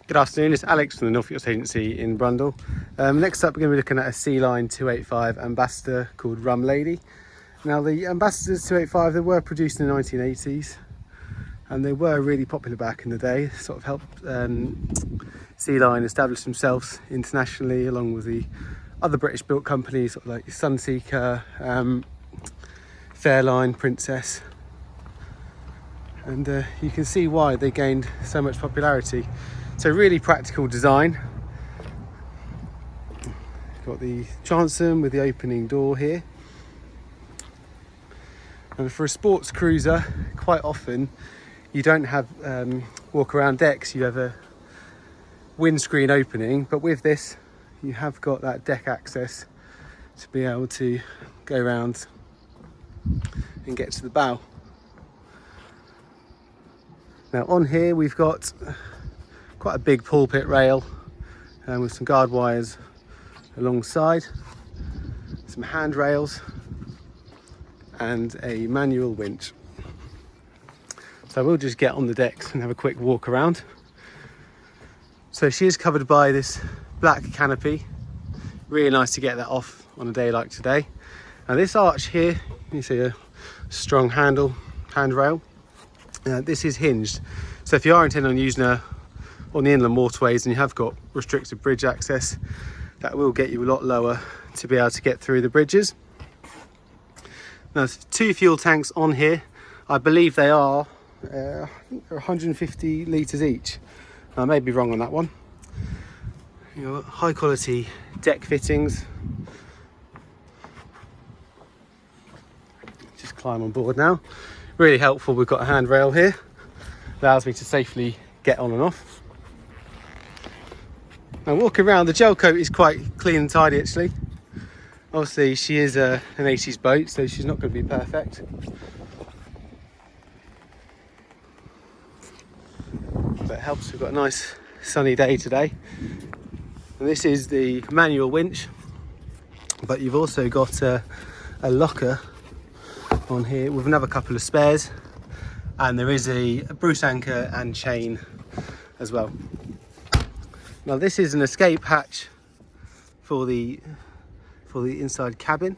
Good afternoon, it's Alex from the Norfolk Yacht Agency in Brundall. Next up we're going to be looking at a Sealine 285 Ambassador called Rum Lady. Now the Ambassadors 285, they were produced in the 1980s and they were really popular back in the day. Sort of helped Sealine establish themselves internationally along with the other British built companies sort of like Sunseeker, Fairline, Princess. And you can see why they gained so much popularity. So really practical design. Got the transom with the opening door here. And for a sports cruiser, quite often you don't have walk around decks, you have a windscreen opening, but with this you have got that deck access to be able to go around and get to the bow. Now on here we've got quite a big pulpit rail with some guard wires alongside, some handrails and a manual winch. So we'll just get on the decks and have a quick walk around. So she is covered by this black canopy. Really nice to get that off on a day like today. Now this arch here, you see a strong handrail. This is hinged, so if you are intending on using her on the inland waterways and you have got restricted bridge access, that will get you a lot lower to be able to get through the bridges. Now there's 2 fuel tanks on here. I believe they are 150 litres each. I may be wrong on that one. You know, high quality deck fittings. Just climb on board now. Really helpful, we've got a handrail here. Allows me to safely get on and off. Now walking around, the gel coat is quite clean and tidy actually. Obviously she is an 80s boat, so she's not going to be perfect. But it helps, we've got a nice sunny day today. And this is the manual winch, but you've also got a locker on here with another couple of spares, and there is a Bruce anchor and chain as well. Now this is an escape hatch for the inside cabin.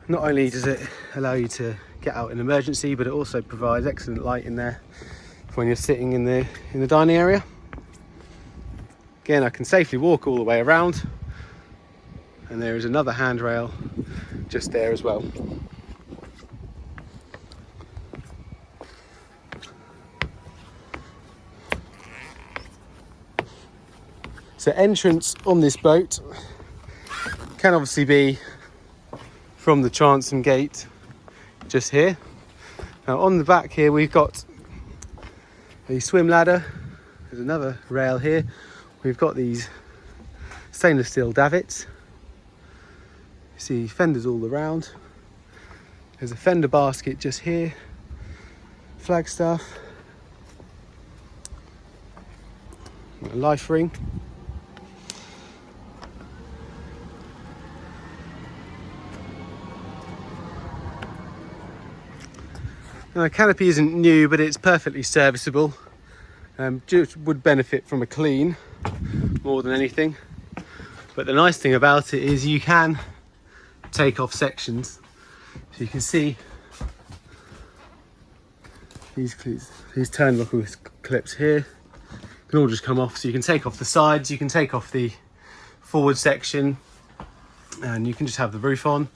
Not only does it allow you to get out in emergency, but it also provides excellent light in there for when you're sitting in the dining area. Again, I can safely walk all the way around, and there is another handrail just there as well. So entrance on this boat can obviously be from the transom gate just here. Now on the back here we've got a swim ladder. There's another rail here. We've got these stainless steel davits. You see fenders all around. There's a fender basket just here. Flagstaff. A life ring. Now, the canopy isn't new, but it's perfectly serviceable. Just would benefit from a clean more than anything. But the nice thing about it is you can take off sections. So you can see these turnbuckle clips here can all just come off. So you can take off the sides, you can take off the forward section, and you can just have the roof on.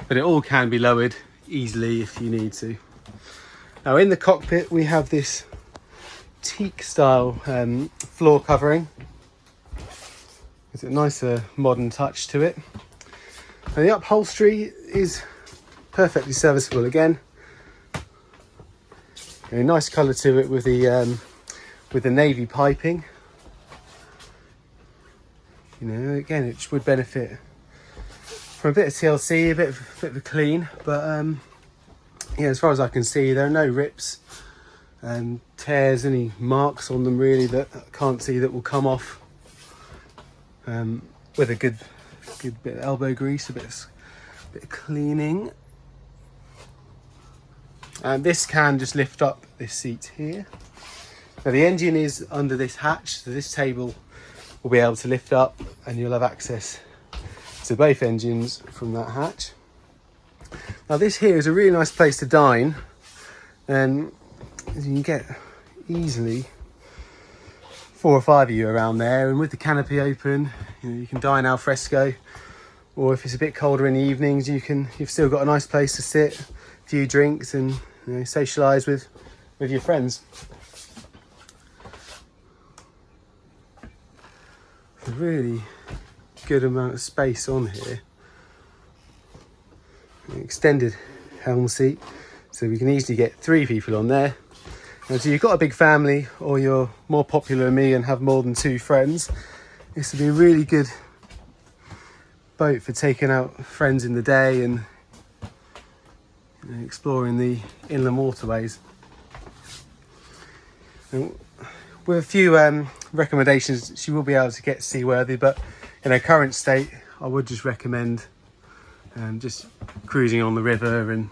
But it all can be lowered easily if you need to. Now in the cockpit we have this teak style floor covering. It's a nicer modern touch to it. And the upholstery is perfectly serviceable again. A nice colour to it with the navy piping. You know, again it would benefit from a bit of TLC, a bit of a clean, but yeah, as far as I can see, there are no rips and tears, any marks on them really that I can't see that will come off with a good bit of elbow grease, a bit of cleaning. And this can just lift up this seat here. Now the engine is under this hatch, so this table will be able to lift up and you'll have access to both engines from that hatch. Now this here is a really nice place to dine, and you can get easily 4 or 5 of you around there, and with the canopy open, you can dine al fresco, or if it's a bit colder in the evenings, you've still got a nice place to sit, a few drinks, and socialise with your friends. A really good amount of space on here. An extended helm seat, so we can easily get 3 people on there. And so you've got a big family, or you're more popular than me and have more than 2 friends, this would be a really good boat for taking out friends in the day and exploring the inland waterways. And with a few recommendations, she will be able to get seaworthy, but in her current state, I would just recommend just cruising on the river, and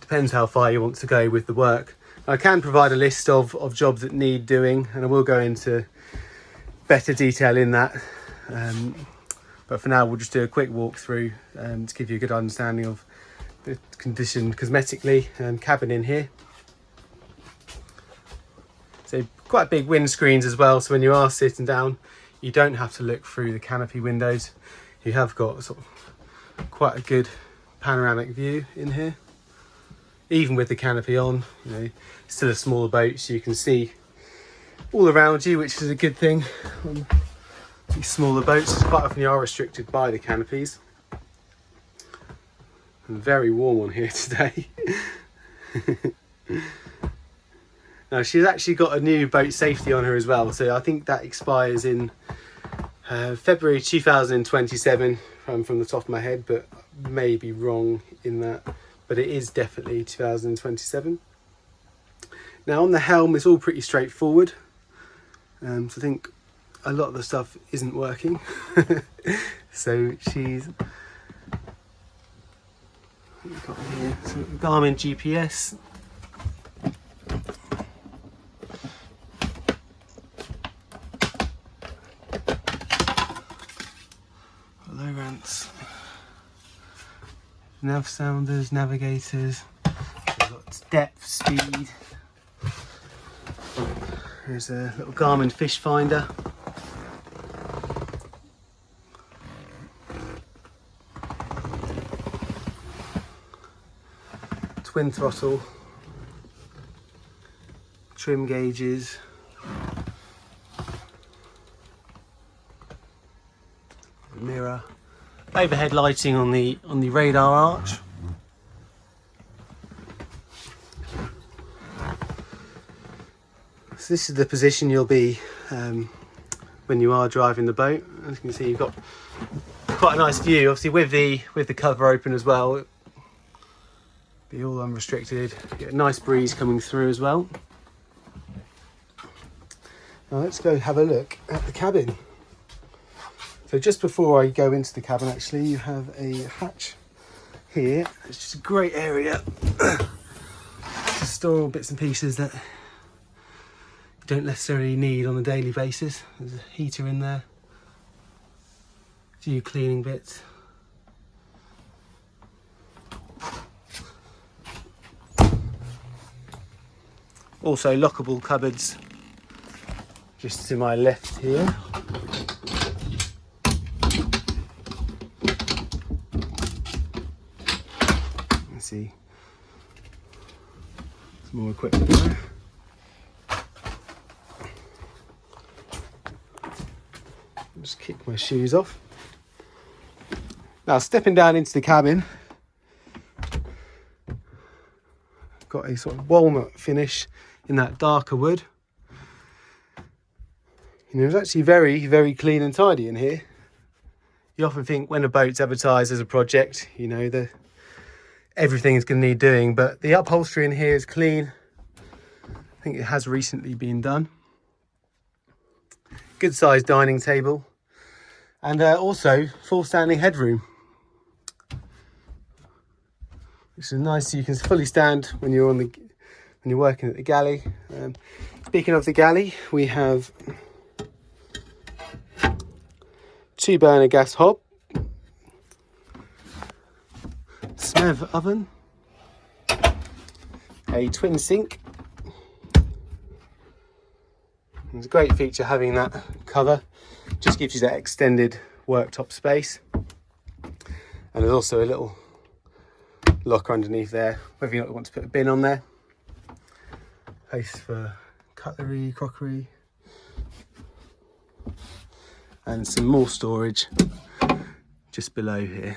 depends how far you want to go with the work. I can provide a list of jobs that need doing, and I will go into better detail in that. But for now, we'll just do a quick walkthrough to give you a good understanding of the condition cosmetically and cabin in here. So quite big windscreens as well, so when you are sitting down, you don't have to look through the canopy windows. You have got sort of quite a good panoramic view in here. Even with the canopy on, it's still a smaller boat, so you can see all around you, which is a good thing. On these smaller boats, quite often you are restricted by the canopies. I'm very warm on here today. Now she's actually got a new boat safety on her as well, so I think that expires in February 2027 from the top of my head, but I may be wrong in that, but it is definitely 2027. Now on the helm, it's all pretty straightforward, so I think a lot of the stuff isn't working. So she's got here some Garmin GPS. Low rents, nav sounders, navigators. We've got depth, speed. There's a little Garmin fish finder. Twin throttle, trim gauges, mirror, overhead lighting on the radar arch. So this is the position you'll be when you are driving the boat. As you can see, you've got quite a nice view. Obviously, with the cover open as well, be all unrestricted. Get a nice breeze coming through as well. Now let's go have a look at the cabin. So just before I go into the cabin, actually, you have a hatch here. It's just a great area to store all bits and pieces that you don't necessarily need on a daily basis. There's a heater in there, a few cleaning bits. Also lockable cupboards just to my left here. Let's see, some more equipment there. Just kick my shoes off. Now stepping down into the cabin, got a sort of walnut finish in that darker wood. It's actually very, very clean and tidy in here. You often think when a boat's advertised as a project, everything is going to need doing, but the upholstery in here is clean. I think it has recently been done. Good sized dining table, and also full standing headroom, which is nice. So you can fully stand when you're working at the galley. Speaking of the galley, we have 2-burner gas hob, SMEV oven, a twin sink. It's a great feature having that cover, just gives you that extended worktop space. And there's also a little locker underneath there, whether you want to put a bin on there. Place for cutlery, crockery, and some more storage just below here.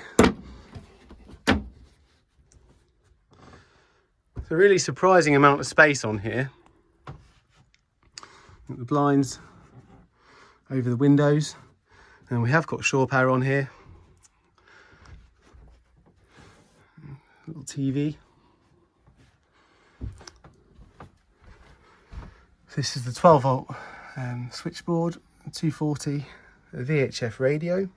It's a really surprising amount of space on here. The blinds over the windows, and we have got shore power on here. Little TV. This is the 12-volt switchboard, 240, a VHF radio,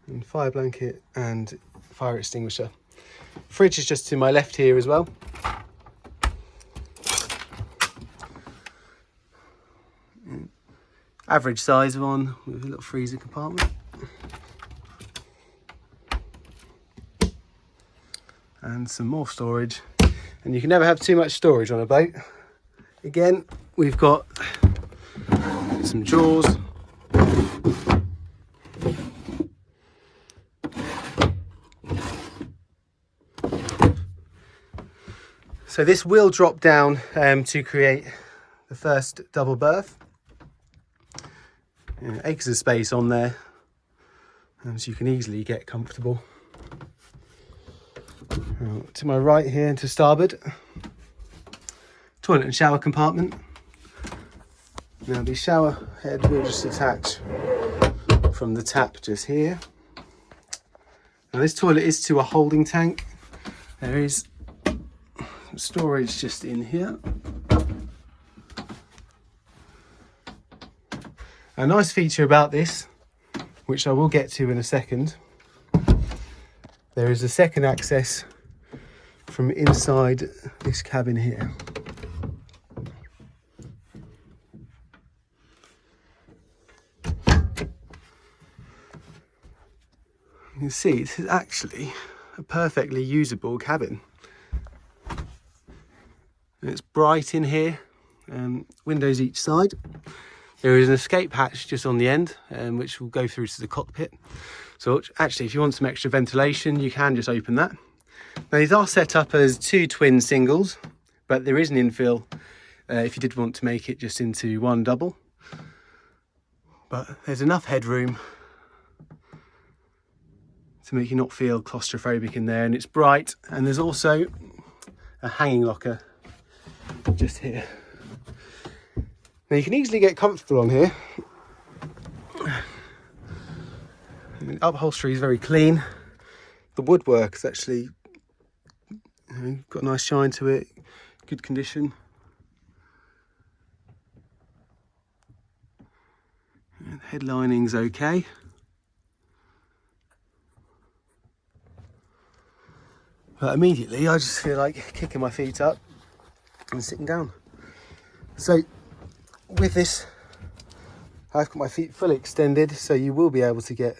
and fire blanket and fire extinguisher. Fridge is just to my left here as well. Average size one with a little freezer compartment. And some more storage. And you can never have too much storage on a boat. Again, we've got some drawers. So this will drop down to create the first double berth. Acres of space on there, so you can easily get comfortable. To my right here and to starboard, toilet and shower compartment. Now the shower head will just attach from the tap just here. Now this toilet is to a holding tank. There is storage just in here. A nice feature about this, which I will get to in a second, there is a second access from inside this cabin here. You can see this is actually a perfectly usable cabin. It's bright in here, windows each side. There is an escape hatch just on the end, which will go through to the cockpit. So actually, if you want some extra ventilation, you can just open that. Now these are set up as 2 twin singles, but there is an infill if you did want to make it just into 1 double. But there's enough headroom to make you not feel claustrophobic in there, and it's bright, and there's also a hanging locker just here. Now you can easily get comfortable on here. The upholstery is very clean. The woodwork is actually, got a nice shine to it, good condition. And headlining's okay. But immediately I just feel like kicking my feet up and sitting down. So with this, I've got my feet fully extended, so you will be able to get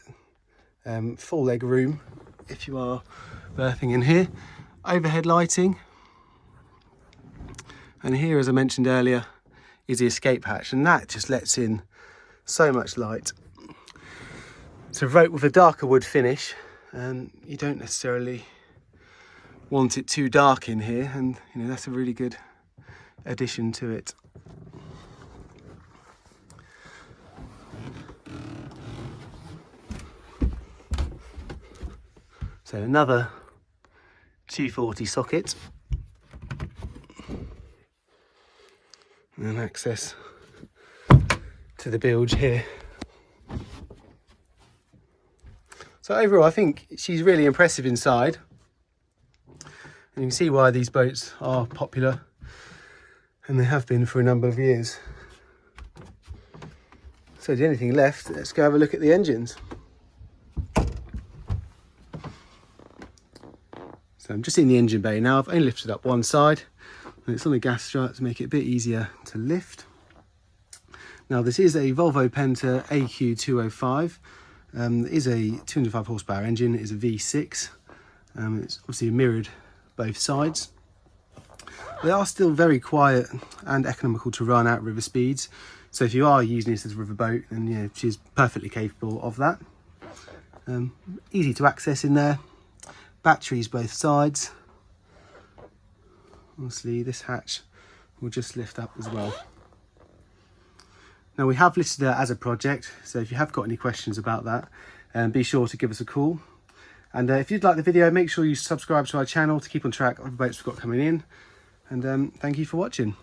full leg room if you are berthing in here. Overhead lighting, and here, as I mentioned earlier, is the escape hatch, and that just lets in so much light. So rope with a darker wood finish, and you don't necessarily want it too dark in here, and that's a really good addition to it. So another 240 socket and access to the bilge here. So overall, I think she's really impressive inside, and you can see why these boats are popular, and they have been for a number of years. So is there anything left? Let's go have a look at the engines. So I'm just in the engine bay now. I've only lifted up one side. and it's on a gas strut to make it a bit easier to lift. Now this is a Volvo Penta AQ205. It is a 205 horsepower engine. It is a V6. It's obviously mirrored both sides. They are still very quiet and economical to run at river speeds. So if you are using this as a river boat, then yeah, she's perfectly capable of that. Easy to access in there. Batteries both sides. Obviously this hatch will just lift up as well. Now we have listed it as a project, so if you have got any questions about that, be sure to give us a call. And if you'd like the video, make sure you subscribe to our channel to keep on track of the boats we've got coming in. And thank you for watching.